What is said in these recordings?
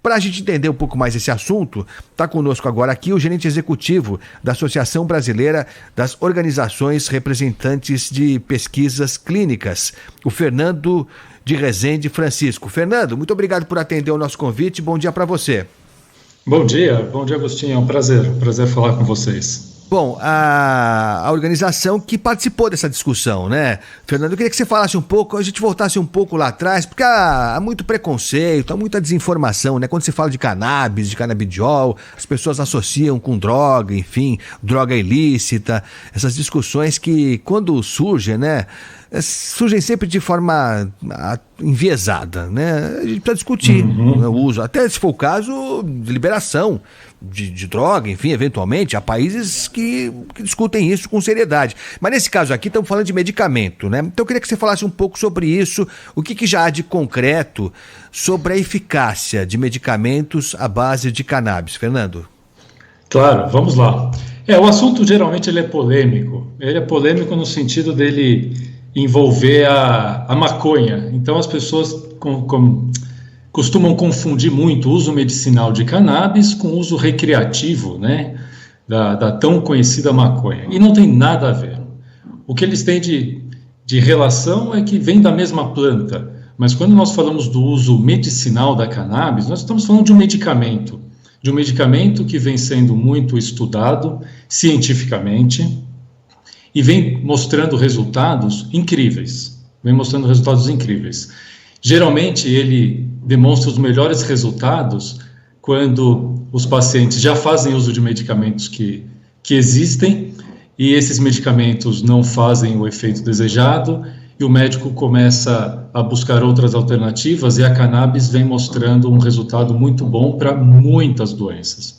Para a gente entender um pouco mais esse assunto, está conosco agora aqui o gerente executivo da Associação Brasileira das Organizações Representantes de Pesquisas Clínicas, o Fernando de Rezende Francisco. Fernando, muito obrigado por atender o nosso convite. Bom dia para você. Bom dia, Agostinho. É um prazer falar com vocês. Bom, a organização que participou dessa discussão, né? Fernando, eu queria que você falasse um pouco, a gente voltasse um pouco lá atrás, porque há muito preconceito, há muita desinformação, né? Quando se fala de cannabis, de canabidiol, as pessoas associam com droga, enfim, droga ilícita, essas discussões que, quando surgem, né? Surgem sempre de forma enviesada, né? A gente precisa discutir o uso, até se for o caso, de liberação de droga, enfim, eventualmente, há países que discutem isso com seriedade. Mas nesse caso aqui, estamos falando de medicamento, né? Então eu queria que você falasse um pouco sobre isso, o que já há de concreto sobre a eficácia de medicamentos à base de cannabis. Fernando? Claro, vamos lá. O assunto geralmente ele é polêmico. Ele é polêmico no sentido dele envolver a maconha. Então as pessoas costumam confundir muito o uso medicinal de cannabis com o uso recreativo, né, da tão conhecida maconha. E não tem nada a ver. O que eles têm de relação é que vem da mesma planta. Mas quando nós falamos do uso medicinal da cannabis, nós estamos falando de um medicamento que vem sendo muito estudado cientificamente, e vem mostrando resultados incríveis. Geralmente, ele demonstra os melhores resultados quando os pacientes já fazem uso de medicamentos que existem, e esses medicamentos não fazem o efeito desejado, e o médico começa a buscar outras alternativas, e a cannabis vem mostrando um resultado muito bom para muitas doenças.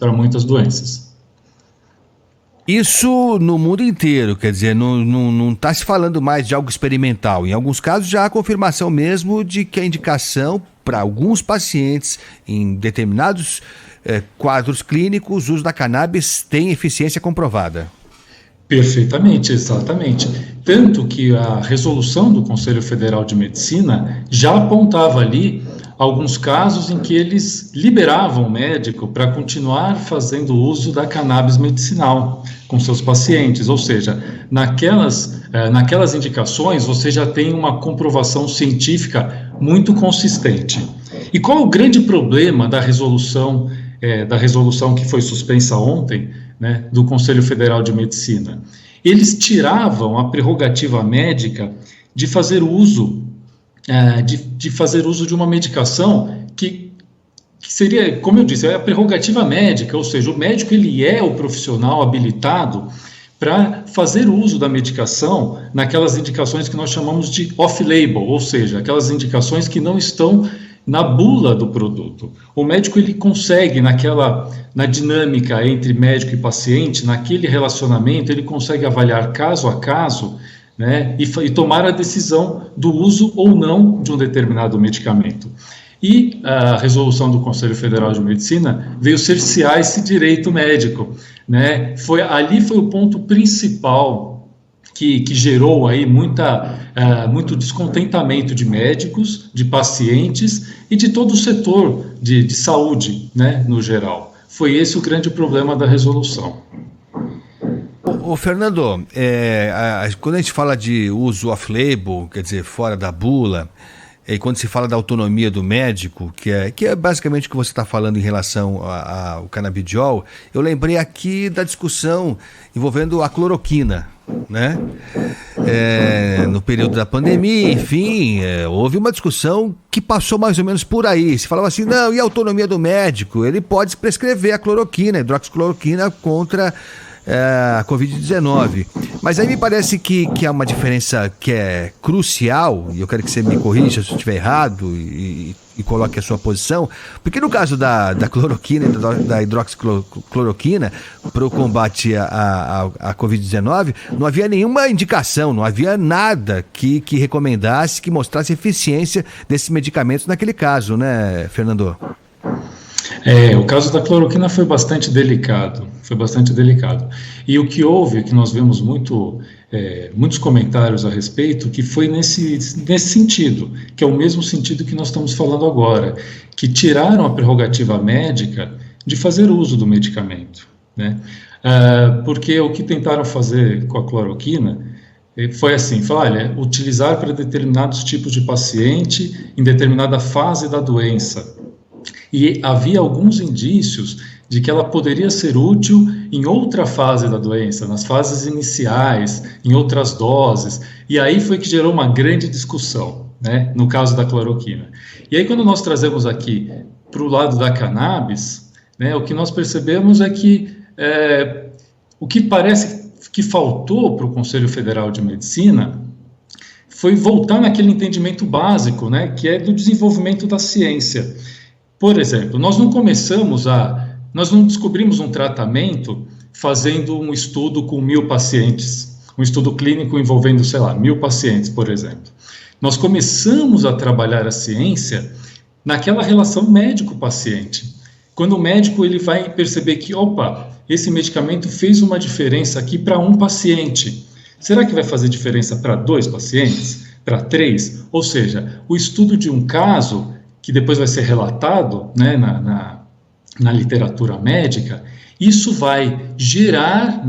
Isso no mundo inteiro, quer dizer, não está se falando mais de algo experimental. Em alguns casos já há confirmação mesmo de que a indicação para alguns pacientes em determinados quadros clínicos, o uso da cannabis tem eficiência comprovada. Perfeitamente, exatamente. Tanto que a resolução do Conselho Federal de Medicina já apontava ali alguns casos em que eles liberavam o médico para continuar fazendo uso da cannabis medicinal com seus pacientes, ou seja, naquelas indicações você já tem uma comprovação científica muito consistente. E qual é o grande problema da resolução que foi suspensa ontem, né, do Conselho Federal de Medicina? Eles tiravam a prerrogativa médica de fazer uso de uma medicação que seria, como eu disse, é a prerrogativa médica, ou seja, o médico ele é o profissional habilitado para fazer uso da medicação naquelas indicações que nós chamamos de off-label, ou seja, aquelas indicações que não estão na bula do produto. O médico ele consegue, na dinâmica entre médico e paciente, naquele relacionamento, ele consegue avaliar caso a caso, né, e tomar a decisão do uso ou não de um determinado medicamento. E a resolução do Conselho Federal de Medicina veio cercear esse direito médico, né? Ali foi o ponto principal que gerou aí muito descontentamento de médicos, de pacientes e de todo o setor de saúde, né, no geral. Foi esse o grande problema da resolução. Ô Fernando, quando a gente fala de uso off-label, quer dizer, fora da bula, e quando se fala da autonomia do médico, que é basicamente o que você está falando em relação ao canabidiol, eu lembrei aqui da discussão envolvendo a cloroquina, né? No período da pandemia, enfim, houve uma discussão que passou mais ou menos por aí. Se falava assim, não, e a autonomia do médico? Ele pode prescrever a cloroquina, a hidroxicloroquina contra a Covid-19. Mas aí me parece que há uma diferença que é crucial, e eu quero que você me corrija se eu estiver errado e coloque a sua posição, porque no caso da cloroquina e da hidroxicloroquina para o combate à Covid-19, não havia nenhuma indicação, não havia nada que recomendasse, que mostrasse eficiência desses medicamentos naquele caso, né, Fernando? O caso da cloroquina foi bastante delicado. E o que houve, que nós vemos muito muitos comentários a respeito, que foi nesse sentido, que é o mesmo sentido que nós estamos falando agora, que tiraram a prerrogativa médica de fazer uso do medicamento, né? Porque o que tentaram fazer com a cloroquina foi assim, olha, utilizar para determinados tipos de paciente em determinada fase da doença. E havia alguns indícios de que ela poderia ser útil em outra fase da doença, nas fases iniciais, em outras doses, e aí foi que gerou uma grande discussão, né, no caso da cloroquina. E aí quando nós trazemos aqui para o lado da cannabis, né, o que nós percebemos é que o que parece que faltou para o Conselho Federal de Medicina foi voltar naquele entendimento básico, né, que é do desenvolvimento da ciência. Por exemplo, nós não descobrimos um tratamento fazendo um estudo com 1.000 pacientes, um estudo clínico envolvendo, 1.000 pacientes, por exemplo. Nós começamos a trabalhar a ciência naquela relação médico-paciente. Quando o médico ele vai perceber que, esse medicamento fez uma diferença aqui para um paciente. Será que vai fazer diferença para 2 pacientes? Para 3? Ou seja, o estudo de um caso, que depois vai ser relatado, né, na literatura médica, isso vai gerar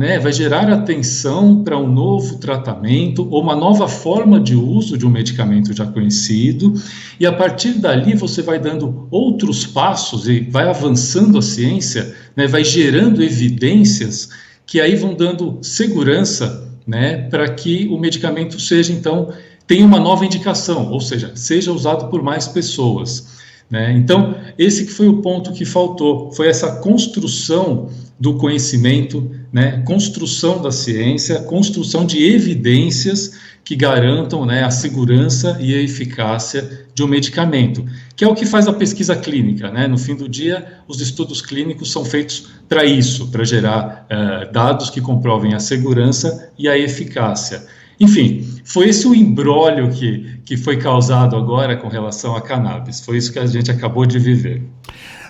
atenção para um novo tratamento ou uma nova forma de uso de um medicamento já conhecido, e a partir dali você vai dando outros passos e vai avançando a ciência, né, vai gerando evidências que aí vão dando segurança, né, para que o medicamento seja, então, tenha uma nova indicação, ou seja, seja usado por mais pessoas. Né? Então, esse que foi o ponto que faltou, foi essa construção do conhecimento, né? Construção da ciência, construção de evidências que garantam, né, a segurança e a eficácia de um medicamento, que é o que faz a pesquisa clínica. Né? No fim do dia, os estudos clínicos são feitos para isso, para gerar dados que comprovem a segurança e a eficácia. Enfim, foi esse o imbróglio que foi causado agora com relação à cannabis. Foi isso que a gente acabou de viver.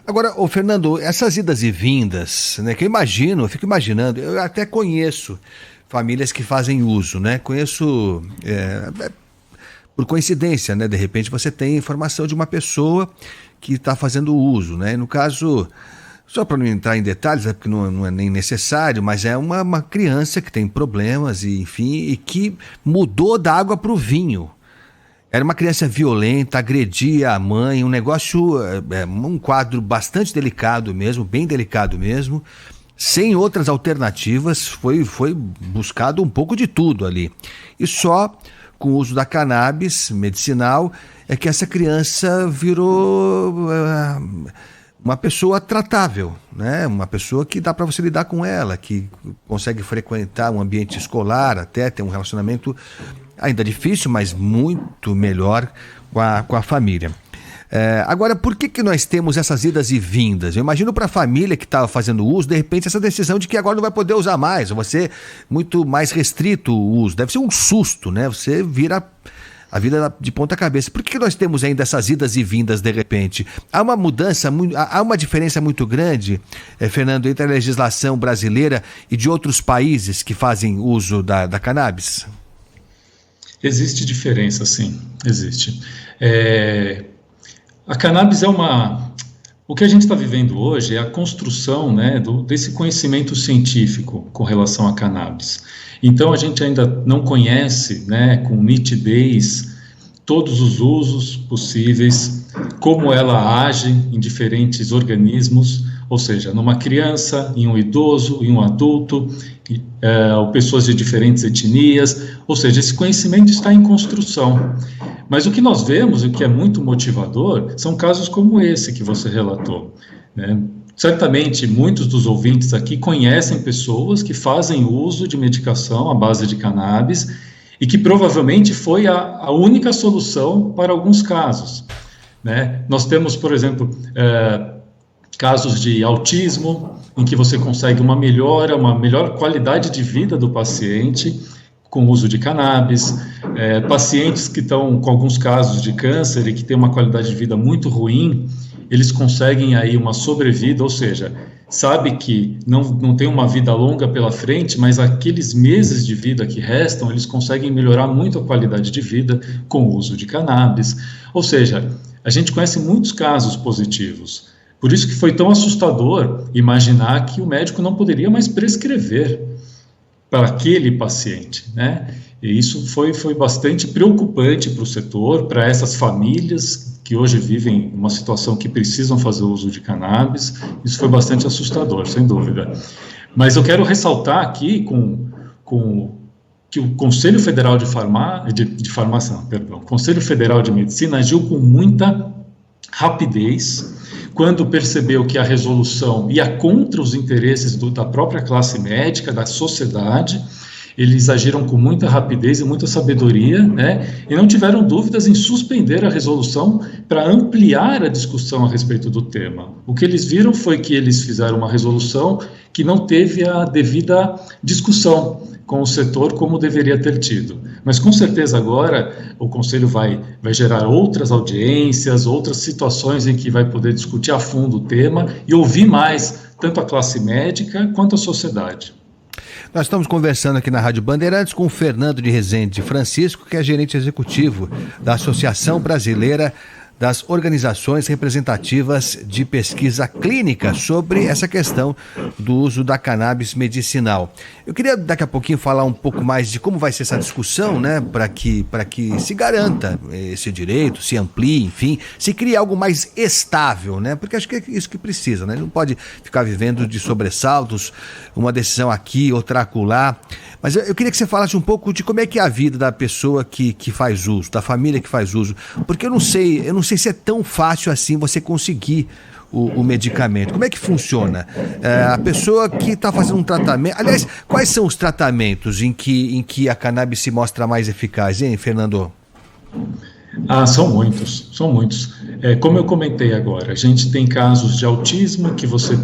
Agora, Fernando, essas idas e vindas, né, que eu fico imaginando, eu até conheço famílias que fazem uso, né? Conheço, por coincidência, né? De repente você tem informação de uma pessoa que está fazendo uso, né? No caso, só para não entrar em detalhes, porque não é nem necessário, mas é uma criança que tem problemas, e, enfim, e que mudou da água para o vinho. Era uma criança violenta, agredia a mãe, um negócio, um quadro bastante delicado mesmo, bem delicado mesmo, sem outras alternativas, foi buscado um pouco de tudo ali. E só com o uso da cannabis medicinal é que essa criança virou uma pessoa tratável, né? Uma pessoa que dá para você lidar com ela, que consegue frequentar um ambiente escolar, até ter um relacionamento ainda difícil, mas muito melhor com a família. Agora, por que nós temos essas idas e vindas? Eu imagino para a família que estava fazendo uso, de repente, essa decisão de que agora não vai poder usar mais, ou vai ser muito mais restrito o uso. Deve ser um susto, né? Você vira a vida de ponta cabeça. Por que nós temos ainda essas idas e vindas de repente? Há uma mudança, há uma diferença muito grande, Fernando, entre a legislação brasileira e de outros países que fazem uso da cannabis? Existe diferença, sim, existe. A cannabis o que a gente está vivendo hoje é a construção, né, desse conhecimento científico com relação à cannabis. Então, a gente ainda não conhece, né, com nitidez todos os usos possíveis, como ela age em diferentes organismos, ou seja, numa criança, em um idoso, em um adulto, ou pessoas de diferentes etnias, ou seja, esse conhecimento está em construção. Mas o que nós vemos, o que é muito motivador, são casos como esse que você relatou, né? Certamente, muitos dos ouvintes aqui conhecem pessoas que fazem uso de medicação à base de cannabis e que provavelmente foi a única solução para alguns casos, né? Nós temos, por exemplo, casos de autismo, em que você consegue uma melhor qualidade de vida do paciente com o uso de cannabis, pacientes que estão com alguns casos de câncer e que têm uma qualidade de vida muito ruim, eles conseguem aí uma sobrevida, ou seja, sabe que não tem uma vida longa pela frente, mas aqueles meses de vida que restam, eles conseguem melhorar muito a qualidade de vida com o uso de cannabis. Ou seja, a gente conhece muitos casos positivos. Por isso que foi tão assustador imaginar que o médico não poderia mais prescrever para aquele paciente, né? E isso foi bastante preocupante para o setor, para essas famílias que hoje vivem uma situação que precisam fazer uso de cannabis. Isso foi bastante assustador, sem dúvida. Mas eu quero ressaltar aqui que o Conselho Federal Conselho Federal de Medicina agiu com muita rapidez quando percebeu que a resolução ia contra os interesses da própria classe médica, da sociedade. Eles agiram com muita rapidez e muita sabedoria, né? E não tiveram dúvidas em suspender a resolução para ampliar a discussão a respeito do tema. O que eles viram foi que eles fizeram uma resolução que não teve a devida discussão com o setor como deveria ter tido. Mas com certeza agora o Conselho vai gerar outras audiências, outras situações em que vai poder discutir a fundo o tema e ouvir mais tanto a classe médica quanto a sociedade. Nós estamos conversando aqui na Rádio Bandeirantes com o Fernando de Rezende Francisco, que é gerente executivo da Associação Brasileira das Organizações Representativas de Pesquisa Clínica, sobre essa questão do uso da cannabis medicinal. Eu queria daqui a pouquinho falar um pouco mais de como vai ser essa discussão, né, para que se garanta esse direito, se amplie, enfim, se crie algo mais estável, né, porque acho que é isso que precisa, né, não pode ficar vivendo de sobressaltos, uma decisão aqui, outra acolá. Mas eu queria que você falasse um pouco de como é que é a vida da pessoa que faz uso, da família que faz uso, porque eu não sei se é tão fácil assim você conseguir o medicamento. Como é que funciona? A pessoa que está fazendo um tratamento... Aliás, quais são os tratamentos em que a cannabis se mostra mais eficaz, hein, Fernando? São muitos. Como eu comentei agora, a gente tem casos de autismo que você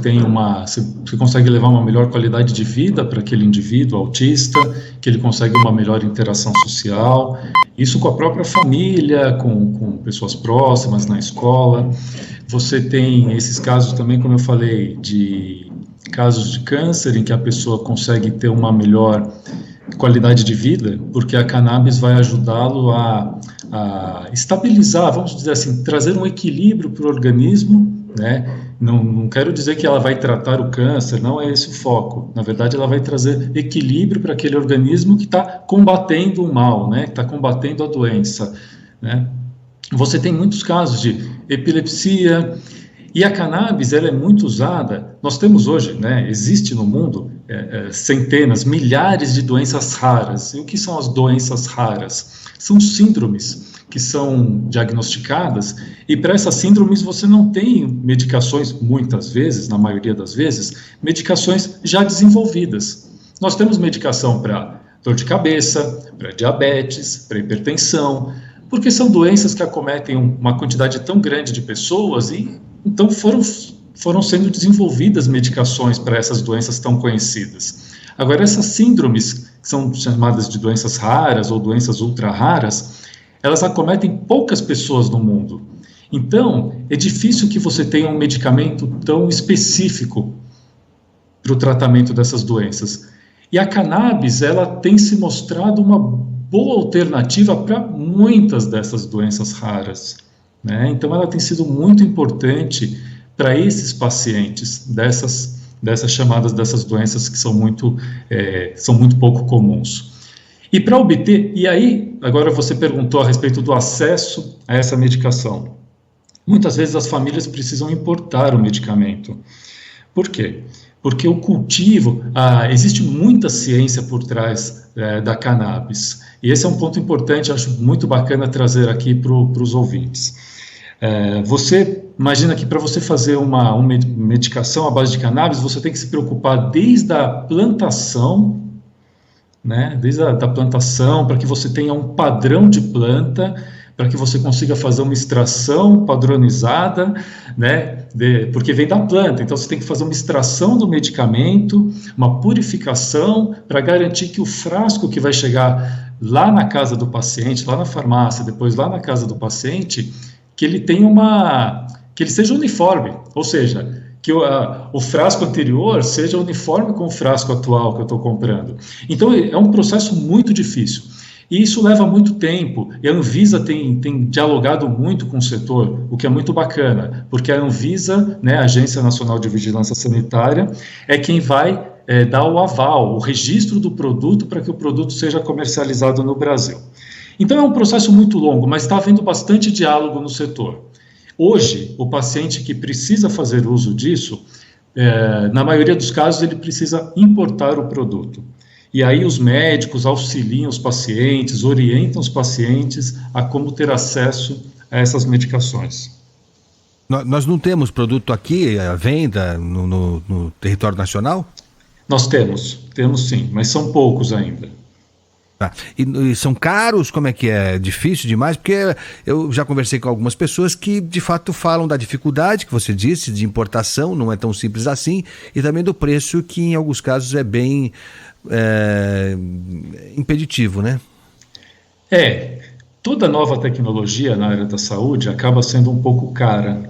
consegue levar uma melhor qualidade de vida para aquele indivíduo autista, que ele consegue uma melhor interação social, isso com a própria família, com pessoas próximas na escola. Você tem esses casos também, como eu falei, de casos de câncer, em que a pessoa consegue ter uma melhor qualidade de vida, porque a cannabis vai ajudá-lo a estabilizar, vamos dizer assim, trazer um equilíbrio para o organismo, né? Não quero dizer que ela vai tratar o câncer, não é esse o foco. Na verdade, ela vai trazer equilíbrio para aquele organismo que está combatendo o mal, né? Que está combatendo a doença, né? Você tem muitos casos de epilepsia, e a cannabis, ela é muito usada. Nós temos hoje, né, existe no mundo centenas, milhares de doenças raras. E o que são as doenças raras? São síndromes que são diagnosticadas, e para essas síndromes você não tem medicações, muitas vezes, na maioria das vezes, medicações já desenvolvidas. Nós temos medicação para dor de cabeça, para diabetes, para hipertensão, porque são doenças que acometem uma quantidade tão grande de pessoas, e então foram sendo desenvolvidas medicações para essas doenças tão conhecidas. Agora, essas síndromes, que são chamadas de doenças raras ou doenças ultra raras, elas acometem poucas pessoas no mundo. Então, é difícil que você tenha um medicamento tão específico para o tratamento dessas doenças. E a cannabis, ela tem se mostrado uma boa alternativa para muitas dessas doenças raras, né? Então, ela tem sido muito importante para esses pacientes dessas chamadas doenças que são muito pouco comuns. E para obter, e aí, agora você perguntou a respeito do acesso a essa medicação. Muitas vezes as famílias precisam importar o medicamento. Por quê? Porque o cultivo, existe muita ciência por trás da cannabis. E esse é um ponto importante, acho muito bacana trazer aqui para os ouvintes. Você imagina que para você fazer uma medicação à base de cannabis, você tem que se preocupar desde a plantação, né, desde a plantação, para que você tenha um padrão de planta, para que você consiga fazer uma extração padronizada, né, porque vem da planta, então você tem que fazer uma extração do medicamento, uma purificação, para garantir que o frasco que vai chegar lá na casa do paciente, lá na farmácia, depois lá na casa do paciente, que ele tenha que ele seja uniforme, ou seja, que o frasco anterior seja uniforme com o frasco atual que eu estou comprando. Então, é um processo muito difícil. E isso leva muito tempo, e a Anvisa tem dialogado muito com o setor, o que é muito bacana, porque a Anvisa, né, a Agência Nacional de Vigilância Sanitária, é quem vai dar o aval, o registro do produto para que o produto seja comercializado no Brasil. Então é um processo muito longo, mas está havendo bastante diálogo no setor. Hoje, o paciente que precisa fazer uso disso, na maioria dos casos, ele precisa importar o produto. E aí os médicos auxiliam os pacientes, orientam os pacientes a como ter acesso a essas medicações. Nós não temos produto aqui à venda no território nacional? Nós temos sim, mas são poucos ainda. Tá. E são caros? Como é que é? Difícil demais? Porque eu já conversei com algumas pessoas que de fato falam da dificuldade que você disse de importação, não é tão simples assim, e também do preço que em alguns casos é bem impeditivo, né? Toda nova tecnologia na área da saúde acaba sendo um pouco cara,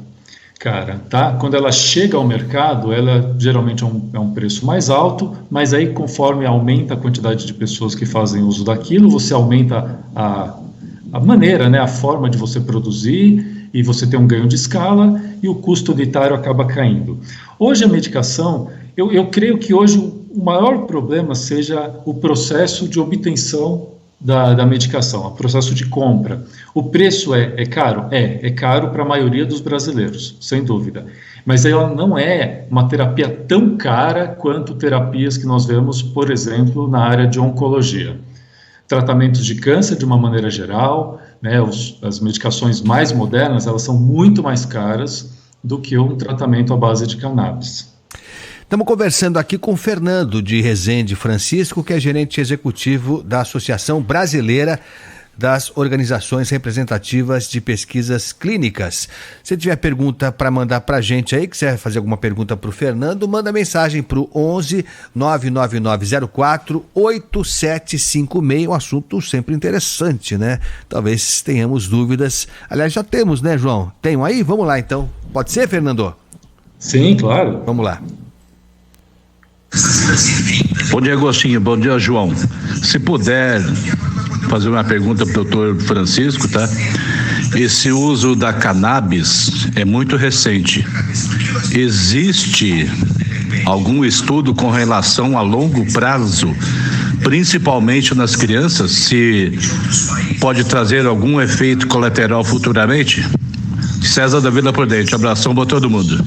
tá? Quando ela chega ao mercado, ela geralmente é um preço mais alto, mas aí conforme aumenta a quantidade de pessoas que fazem uso daquilo, você aumenta a maneira, né, a forma de você produzir, e você tem um ganho de escala, e o custo unitário acaba caindo. Hoje a medicação, eu creio que hoje o maior problema seja o processo de obtenção da medicação, o processo de compra. O preço é caro? É caro para a maioria dos brasileiros, sem dúvida. Mas ela não é uma terapia tão cara quanto terapias que nós vemos, por exemplo, na área de oncologia. Tratamentos de câncer, de uma maneira geral, né, as medicações mais modernas, elas são muito mais caras do que um tratamento à base de cannabis. Estamos conversando aqui com o Fernando de Rezende Francisco, que é gerente executivo da Associação Brasileira das Organizações Representativas de Pesquisas Clínicas. Se tiver pergunta para mandar para a gente aí, quiser fazer alguma pergunta para o Fernando, manda mensagem para o 11 99904 8756, um assunto sempre interessante, né? Talvez tenhamos dúvidas. Aliás, já temos, né, João? Tem aí? Vamos lá, então. Pode ser, Fernando? Sim, claro. Vamos lá. Bom dia, Agostinho. Bom dia, João. Se puder fazer uma pergunta para o doutor Francisco, tá? Esse uso da cannabis é muito recente. Existe algum estudo com relação a longo prazo, principalmente nas crianças, se pode trazer algum efeito colateral futuramente? César da Vila Prudente. Abração para todo mundo.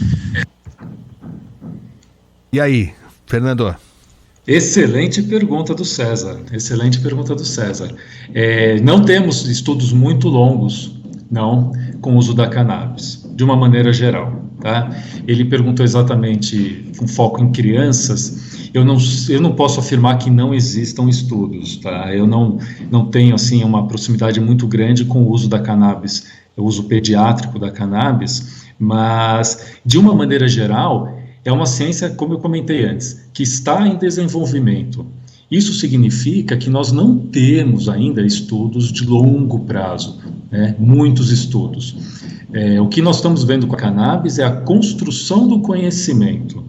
E aí, Fernando? Excelente pergunta do César. Não temos estudos muito longos, não, com o uso da cannabis, de uma maneira geral, tá? Ele perguntou exatamente com foco em crianças. Eu não posso afirmar que não existam estudos, tá? Eu não tenho, assim, uma proximidade muito grande com o uso da cannabis, o uso pediátrico da cannabis, mas, de uma maneira geral, é uma ciência, como eu comentei antes, que está em desenvolvimento. Isso significa que nós não temos ainda estudos de longo prazo, né? Muitos estudos. O que nós estamos vendo com a cannabis é a construção do conhecimento,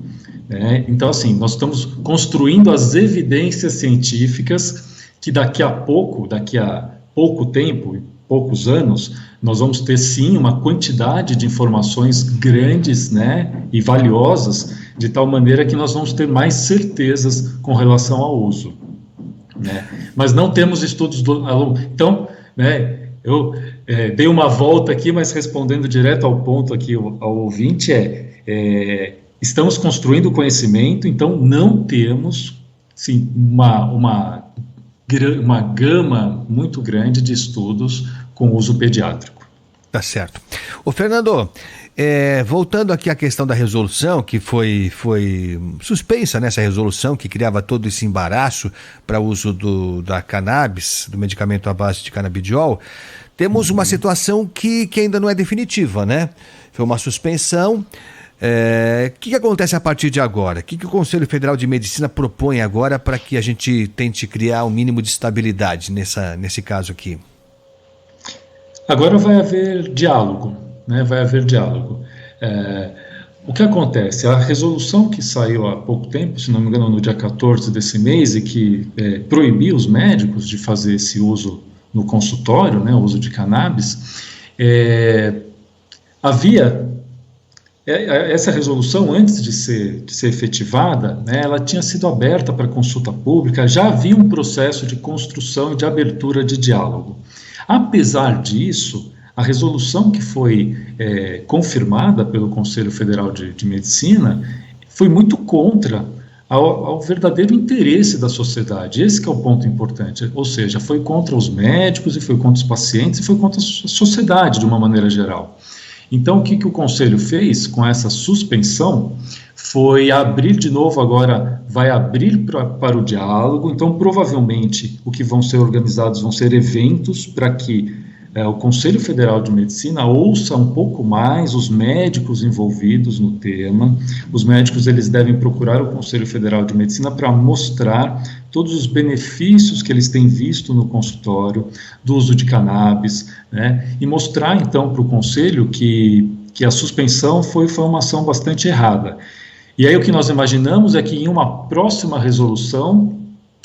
né? Então, assim, nós estamos construindo as evidências científicas que daqui a pouco tempo, poucos anos, nós vamos ter sim uma quantidade de informações grandes, né, e valiosas, de tal maneira que nós vamos ter mais certezas com relação ao uso, né? Mas não temos estudos então, né, eu dei uma volta aqui, mas respondendo direto ao ponto aqui ao ouvinte, estamos construindo conhecimento, então não temos, sim, uma gama muito grande de estudos com uso pediátrico. Tá certo. Ô Fernando, voltando aqui à questão da resolução, que foi suspensa nessa resolução, que criava todo esse embaraço para o uso da cannabis, do medicamento à base de canabidiol, temos uma situação que ainda não é definitiva, né? Foi uma suspensão. O que acontece a partir de agora? O que o Conselho Federal de Medicina propõe agora para que a gente tente criar um mínimo de estabilidade nesse caso aqui? Agora vai haver diálogo, né? Vai haver diálogo. O que acontece? A resolução que saiu há pouco tempo, se não me engano no dia 14 desse mês, e que proibiu os médicos de fazer esse uso no consultório, né, o uso de cannabis, havia essa resolução, antes de ser efetivada, né, ela tinha sido aberta para consulta pública, já havia um processo de construção e de abertura de diálogo. Apesar disso, a resolução que foi confirmada pelo Conselho Federal de Medicina foi muito contra ao verdadeiro interesse da sociedade. Esse que é o ponto importante, ou seja, foi contra os médicos, e foi contra os pacientes, e foi contra a sociedade de uma maneira geral. Então, o que o Conselho fez com essa suspensão foi abrir de novo, agora vai abrir para o diálogo. Então, provavelmente, o que vão ser organizados vão ser eventos para que o Conselho Federal de Medicina ouça um pouco mais os médicos envolvidos no tema. Os médicos, eles devem procurar o Conselho Federal de Medicina para mostrar todos os benefícios que eles têm visto no consultório do uso de cannabis, né, e mostrar então para o Conselho que a suspensão foi uma ação bastante errada. E aí o que nós imaginamos é que em uma próxima resolução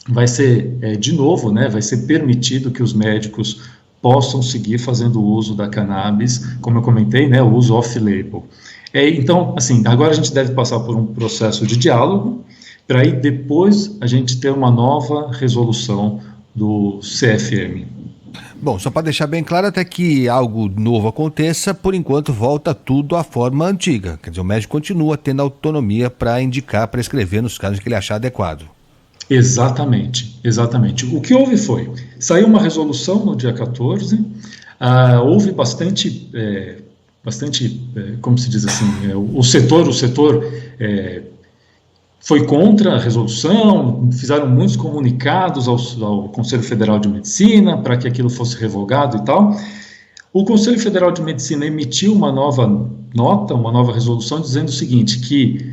vai ser, de novo, né, vai ser permitido que os médicos possam seguir fazendo uso da cannabis, como eu comentei, né, o uso off-label. Então, assim, agora a gente deve passar por um processo de diálogo, para aí depois a gente ter uma nova resolução do CFM. Bom, só para deixar bem claro, até que algo novo aconteça, por enquanto volta tudo à forma antiga. Quer dizer, o médico continua tendo autonomia para indicar, prescrever nos casos que ele achar adequado. Exatamente. O que houve saiu uma resolução no dia 14, houve bastante, como se diz assim, o setor foi contra a resolução, fizeram muitos comunicados ao Conselho Federal de Medicina para que aquilo fosse revogado e tal. O Conselho Federal de Medicina emitiu uma nova nota, uma nova resolução, dizendo o seguinte, que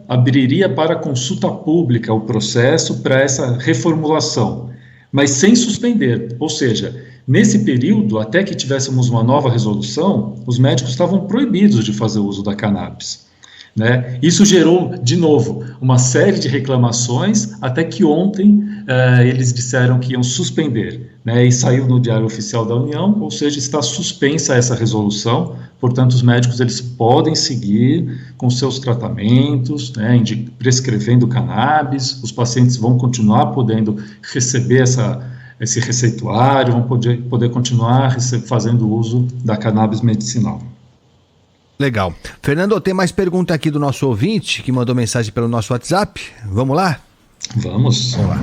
abriria para consulta pública o processo para essa reformulação, mas sem suspender, ou seja, nesse período, até que tivéssemos uma nova resolução, os médicos estavam proibidos de fazer uso da cannabis, né? Isso gerou, de novo, uma série de reclamações, até que ontem eles disseram que iam suspender, né? E saiu no Diário Oficial da União, ou seja, está suspensa essa resolução. Portanto, os médicos, eles podem seguir com seus tratamentos, né, prescrevendo cannabis, os pacientes vão continuar podendo receber esse receituário, vão poder continuar fazendo uso da cannabis medicinal. Legal. Fernando, tem mais pergunta aqui do nosso ouvinte, que mandou mensagem pelo nosso WhatsApp. Vamos lá? Vamos lá.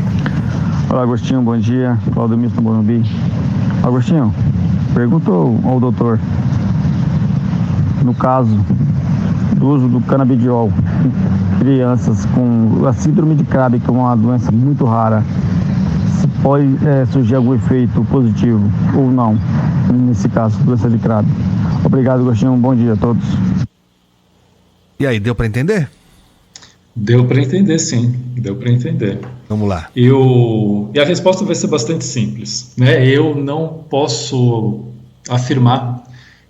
Olá, Agostinho, bom dia. Claudio do Morumbi. Agostinho, pergunta ao doutor, no caso do uso do canabidiol em crianças com a síndrome de Krabbe, que é uma doença muito rara, se pode surgir algum efeito positivo ou não, nesse caso, doença de Krabbe. Obrigado, Agostinho, bom dia a todos. E aí, deu para entender? Deu para entender, sim, deu para entender. Vamos lá. E a resposta vai ser bastante simples, né? Eu não posso afirmar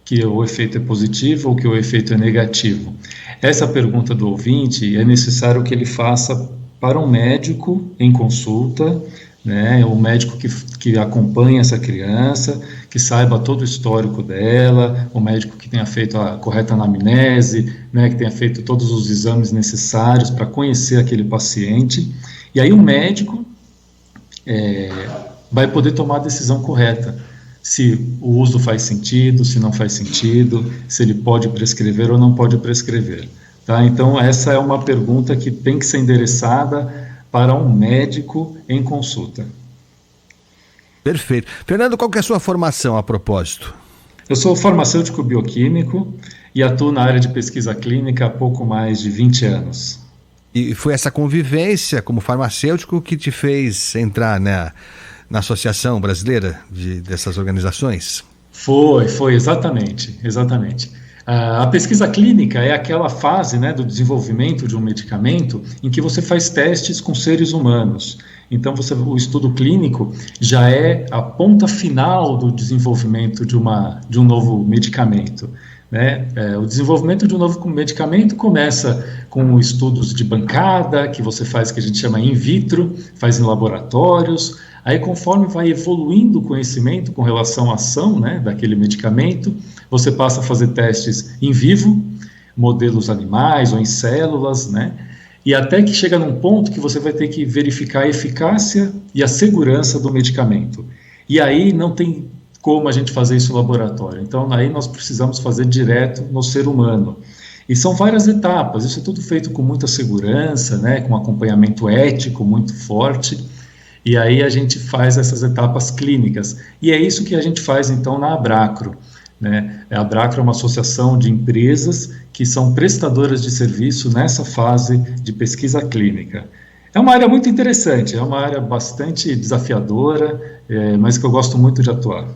que o efeito é positivo ou que o efeito é negativo. Essa pergunta do ouvinte é necessário que ele faça para um médico em consulta, né? Um médico que acompanha essa criança, que saiba todo o histórico dela, um médico que tenha feito a correta anamnese, né? Que tenha feito todos os exames necessários para conhecer aquele paciente. E aí o médico vai poder tomar a decisão correta, se o uso faz sentido, se não faz sentido, se ele pode prescrever ou não pode prescrever. Tá? Então, essa é uma pergunta que tem que ser endereçada para um médico em consulta. Perfeito. Fernando, qual que é a sua formação a propósito? Eu sou farmacêutico bioquímico e atuo na área de pesquisa clínica há pouco mais de 20 anos. E foi essa convivência como farmacêutico que te fez entrar na Associação Brasileira dessas organizações? Foi, exatamente. A pesquisa clínica é aquela fase, né, do desenvolvimento de um medicamento em que você faz testes com seres humanos. Então, o estudo clínico já é a ponta final do desenvolvimento de um novo medicamento, né? O desenvolvimento de um novo medicamento começa com estudos de bancada, que você faz, que a gente chama in vitro, faz em laboratórios. Aí, conforme vai evoluindo o conhecimento com relação à ação, né, daquele medicamento, você passa a fazer testes em vivo, modelos animais ou em células, né? E até que chega num ponto que você vai ter que verificar a eficácia e a segurança do medicamento. E aí não tem como a gente fazer isso no laboratório. Então, aí nós precisamos fazer direto no ser humano. E são várias etapas, isso é tudo feito com muita segurança, né, com acompanhamento ético muito forte. E aí a gente faz essas etapas clínicas. E é isso que a gente faz, então, na Abracro, né? A Abracro é uma associação de empresas que são prestadoras de serviço nessa fase de pesquisa clínica. É uma área muito interessante, é uma área bastante desafiadora, mas que eu gosto muito de atuar.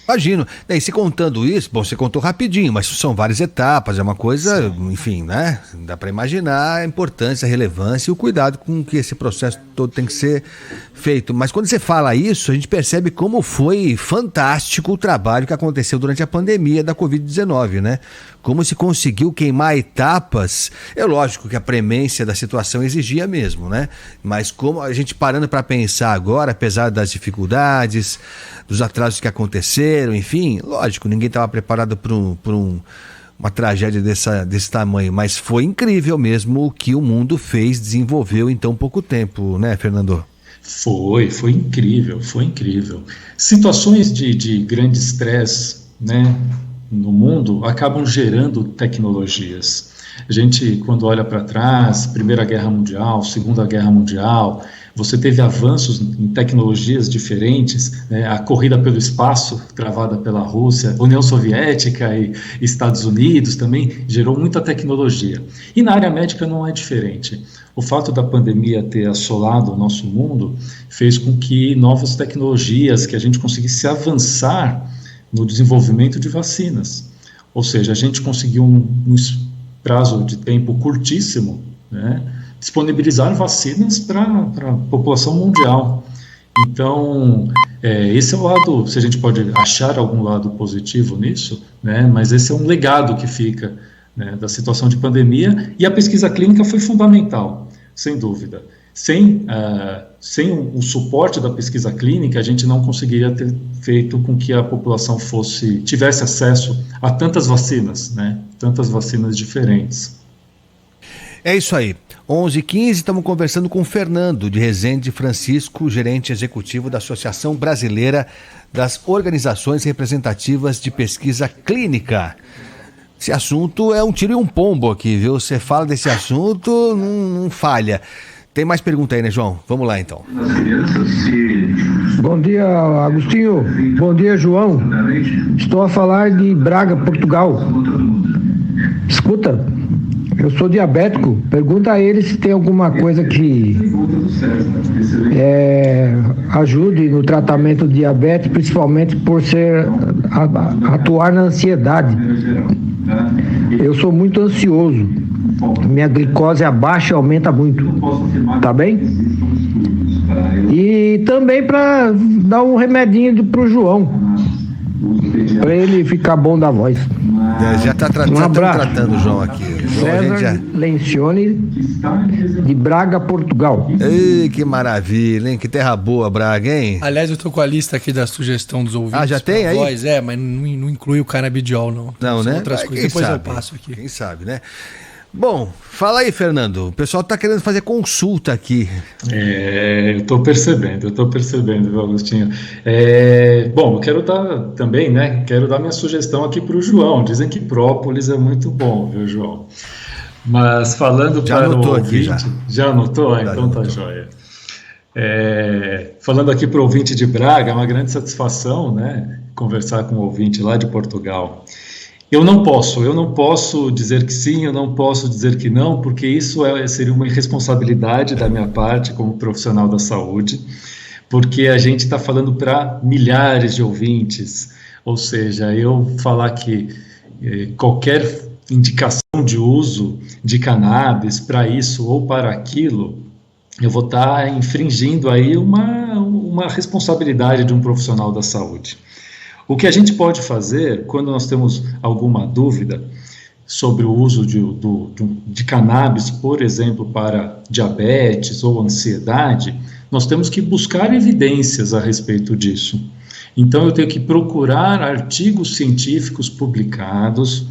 Imagino. E se contando isso, bom, você contou rapidinho, mas são várias etapas, é uma coisa, enfim, né? Dá para imaginar a importância, a relevância e o cuidado com que esse processo todo tem que ser feito. Mas quando você fala isso, a gente percebe como foi fantástico o trabalho que aconteceu durante a pandemia da Covid-19, né? Como se conseguiu queimar etapas. É lógico que a premência da situação exigia mesmo, né? Mas como a gente parando para pensar agora, apesar das dificuldades, dos atrasos que aconteceram, enfim, lógico, ninguém estava preparado para uma tragédia desse tamanho, mas foi incrível mesmo o que o mundo fez, desenvolveu em tão pouco tempo, né, Fernando? Foi incrível, foi incrível. Situações de grande estresse, né, no mundo acabam gerando tecnologias. A gente, quando olha para trás, Primeira Guerra Mundial, Segunda Guerra Mundial, você teve avanços em tecnologias diferentes, né? A corrida pelo espaço, travada pela Rússia, União Soviética e Estados Unidos também gerou muita tecnologia. E na área médica não é diferente. O fato da pandemia ter assolado o nosso mundo fez com que novas tecnologias, que a gente conseguisse avançar no desenvolvimento de vacinas. Ou seja, a gente conseguiu, num prazo de tempo curtíssimo, né, disponibilizar vacinas para a população mundial. Então, esse é o lado, se a gente pode achar algum lado positivo nisso, né, mas esse é um legado que fica, né, da situação de pandemia, e a pesquisa clínica foi fundamental, sem dúvida. Sem o suporte da pesquisa clínica, a gente não conseguiria ter feito com que a população tivesse acesso a tantas vacinas, né, tantas vacinas diferentes. É isso aí. 11h15, estamos conversando com o Fernando de Rezende Francisco, gerente executivo da Associação Brasileira das Organizações Representativas de Pesquisa Clínica. Esse assunto é um tiro e um pombo aqui, viu? Você fala desse assunto, não falha. Tem mais pergunta aí, né, João? Vamos lá, então. Bom dia, Agostinho. Bom dia, João. Estou a falar de Braga, Portugal. Escuta, eu sou diabético. Pergunta a ele se tem alguma coisa que ajude no tratamento de diabetes, principalmente por atuar na ansiedade. Eu sou muito ansioso. Minha glicose abaixa e aumenta muito. Tá bem? E também para dar um remedinho pro João, para ele ficar bom da voz. Já está tratando o João aqui. César Lencioni, de Braga, Portugal. Ei, que maravilha, hein? Que terra boa, Braga, hein? Aliás, eu tô com a lista aqui da sugestão dos ouvintes. Ah, já tem aí? Voz, mas não inclui o canabidiol, não. Não, são né? outras coisas. Depois sabe? Eu passo aqui. Quem sabe, né? Bom, fala aí, Fernando. O pessoal está querendo fazer consulta aqui. Eu estou percebendo, viu, Agostinho? Bom, eu quero dar também, né? Quero dar minha sugestão aqui para o João. Dizem que própolis é muito bom, viu, João? Mas falando para o ouvinte... Já anotou? Então tá joia. Falando aqui para o ouvinte de Braga, é uma grande satisfação, né? Conversar com o ouvinte lá de Portugal. Eu não posso dizer que sim, eu não posso dizer que não, porque isso seria uma irresponsabilidade da minha parte como profissional da saúde, porque a gente está falando para milhares de ouvintes, ou seja, eu falar que qualquer indicação de uso de cannabis para isso ou para aquilo, eu vou estar infringindo aí uma responsabilidade de um profissional da saúde. O que a gente pode fazer, quando nós temos alguma dúvida sobre o uso de cannabis, por exemplo, para diabetes ou ansiedade, nós temos que buscar evidências a respeito disso. Então, eu tenho que procurar artigos científicos publicados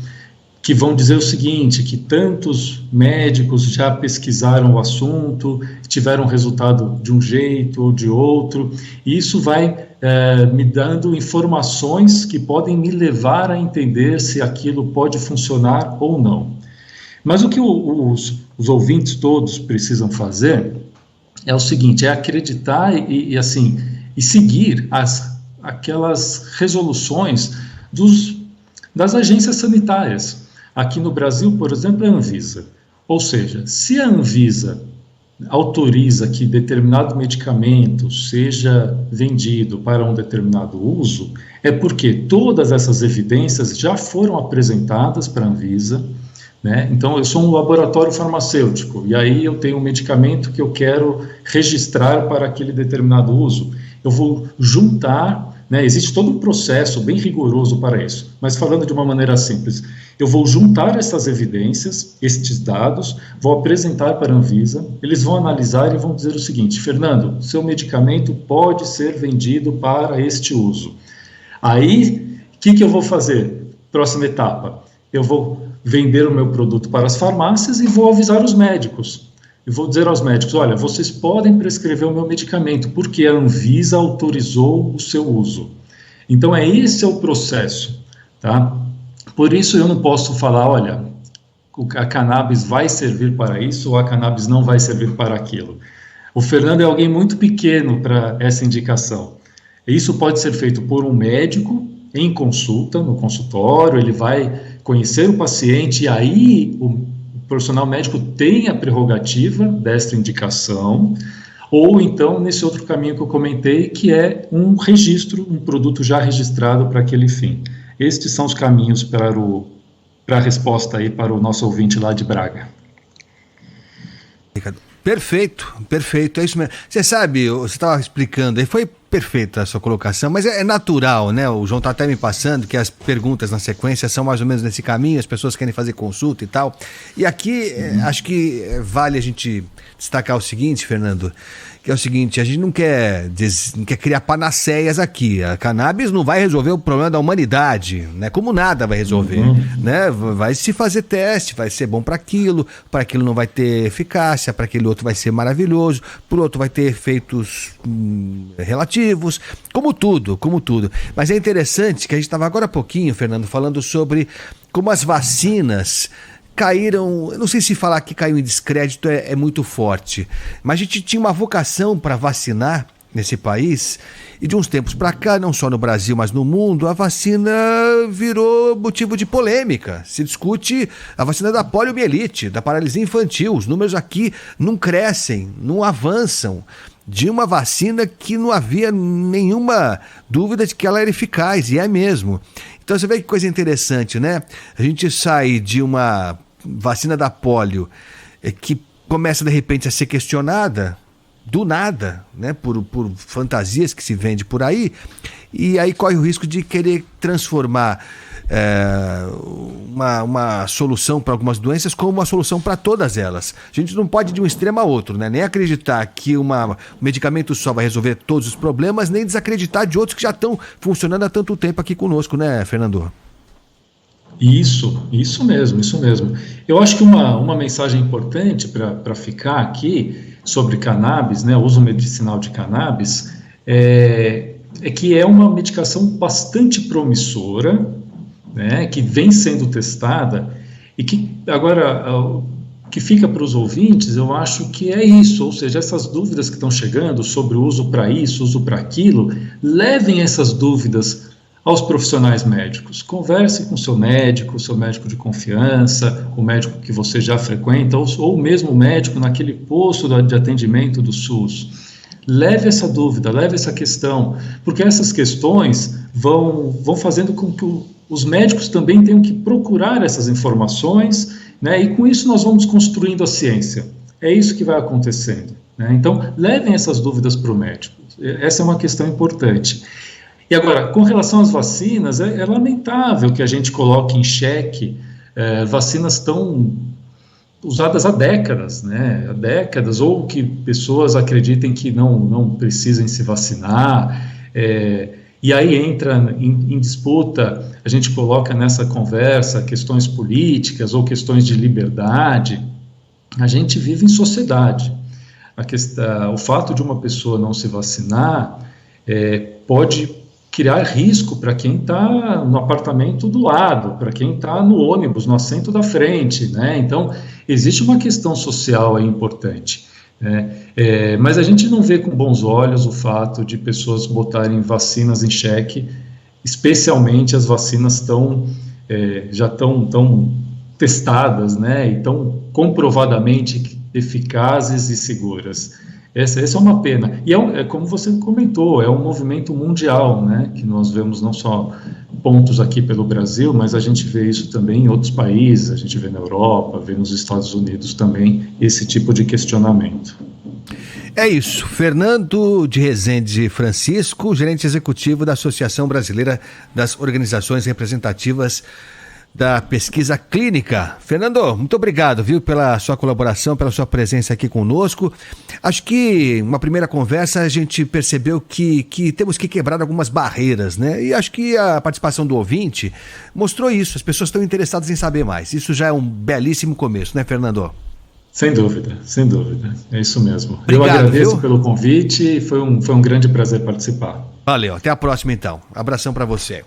que vão dizer o seguinte, que tantos médicos já pesquisaram o assunto, tiveram resultado de um jeito ou de outro, e isso vai me dando informações que podem me levar a entender se aquilo pode funcionar ou não. Mas o que os ouvintes todos precisam fazer é o seguinte, é acreditar e seguir aquelas resoluções das agências sanitárias. Aqui no Brasil, por exemplo, é a Anvisa. Ou seja, se a Anvisa autoriza que determinado medicamento seja vendido para um determinado uso, é porque todas essas evidências já foram apresentadas para a Anvisa, né? Então, eu sou um laboratório farmacêutico, e aí eu tenho um medicamento que eu quero registrar para aquele determinado uso. Eu vou juntar, né, existe todo um processo bem rigoroso para isso, mas falando de uma maneira simples, eu vou juntar essas evidências, estes dados, vou apresentar para a Anvisa, eles vão analisar e vão dizer o seguinte, Fernando, seu medicamento pode ser vendido para este uso. Aí, o que eu vou fazer? Próxima etapa, eu vou vender o meu produto para as farmácias e vou avisar os médicos. E vou dizer aos médicos, olha, vocês podem prescrever o meu medicamento, porque a Anvisa autorizou o seu uso. Então, esse é o processo, tá? Por isso, eu não posso falar, olha, a cannabis vai servir para isso ou a cannabis não vai servir para aquilo. O Fernando é alguém muito pequeno para essa indicação. Isso pode ser feito por um médico em consulta, no consultório, ele vai conhecer o paciente e aí o profissional médico tem a prerrogativa desta indicação, ou então nesse outro caminho que eu comentei, que é um registro, um produto já registrado para aquele fim. Estes são os caminhos para a resposta aí para o nosso ouvinte lá de Braga. Perfeito, é isso mesmo. Você sabe, você estava explicando, aí foi perfeita a sua colocação, mas é natural, né? O João está até me passando que as perguntas na sequência são mais ou menos nesse caminho, as pessoas querem fazer consulta e tal. E aqui, acho que vale a gente destacar o seguinte, Fernando, que é o seguinte, a gente não quer criar panaceias aqui. A cannabis não vai resolver o problema da humanidade, né? Como nada vai resolver, né? Vai se fazer teste, vai ser bom para aquilo não vai ter eficácia, para aquele outro vai ser maravilhoso, para o outro vai ter efeitos relativos, como tudo. Mas é interessante que a gente estava agora há pouquinho, Fernando, falando sobre como as vacinas caíram, eu não sei se falar que caiu em descrédito é muito forte, mas a gente tinha uma vocação para vacinar nesse país, e de uns tempos para cá, não só no Brasil, mas no mundo, a vacina virou motivo de polêmica. Se discute a vacina da poliomielite, da paralisia infantil. Os números aqui não crescem, não avançam, de uma vacina que não havia nenhuma dúvida de que ela era eficaz, e é mesmo. Então você vê que coisa interessante, né? A gente sai de uma vacina da polio que começa de repente a ser questionada do nada, né, por fantasias que se vende por aí, e aí corre o risco de querer transformar uma solução para algumas doenças como uma solução para todas elas. A gente não pode ir de um extremo a outro, né? Nem acreditar que um medicamento só vai resolver todos os problemas, nem desacreditar de outros que já estão funcionando há tanto tempo aqui conosco, né, Fernando? Isso mesmo. Eu acho que uma mensagem importante para ficar aqui sobre cannabis, né, o uso medicinal de cannabis, é que é uma medicação bastante promissora, né, que vem sendo testada, e que agora, que fica para os ouvintes, eu acho que é isso, ou seja, essas dúvidas que estão chegando sobre o uso para isso, uso para aquilo, levem essas dúvidas aos profissionais médicos. Converse com seu médico de confiança, o médico que você já frequenta, ou mesmo o médico naquele posto de atendimento do SUS. Leve essa dúvida, leve essa questão, porque essas questões vão fazendo com que os médicos também tenham que procurar essas informações, né, e com isso nós vamos construindo a ciência. É isso que vai acontecendo, né? Então, levem essas dúvidas para o médico. Essa é uma questão importante. E agora, com relação às vacinas, é lamentável que a gente coloque em xeque vacinas tão usadas há décadas, né? Há décadas, ou que pessoas acreditem que não precisem se vacinar, e aí entra em disputa, a gente coloca nessa conversa questões políticas ou questões de liberdade. A gente vive em sociedade. O fato de uma pessoa não se vacinar pode criar risco para quem está no apartamento do lado, para quem está no ônibus, no assento da frente, né? Então, existe uma questão social aí importante, né? Mas a gente não vê com bons olhos o fato de pessoas botarem vacinas em xeque, especialmente as vacinas já tão testadas, né? E tão comprovadamente eficazes e seguras. Essa é uma pena. E como você comentou, é um movimento mundial, né, que nós vemos não só pontos aqui pelo Brasil, mas a gente vê isso também em outros países, a gente vê na Europa, vê nos Estados Unidos também esse tipo de questionamento. É isso. Fernando de Rezende Francisco, gerente executivo da Associação Brasileira das Organizações Representativas da Pesquisa Clínica. Fernando, muito obrigado, viu, pela sua colaboração, pela sua presença aqui conosco. Acho que uma primeira conversa a gente percebeu que temos que quebrar algumas barreiras, né? E acho que a participação do ouvinte mostrou isso. As pessoas estão interessadas em saber mais. Isso já é um belíssimo começo, né, Fernando? Sem dúvida, sem dúvida. É isso mesmo. Obrigado, eu agradeço, viu? Pelo convite e foi um grande prazer participar. Valeu, até a próxima então. Abração para você.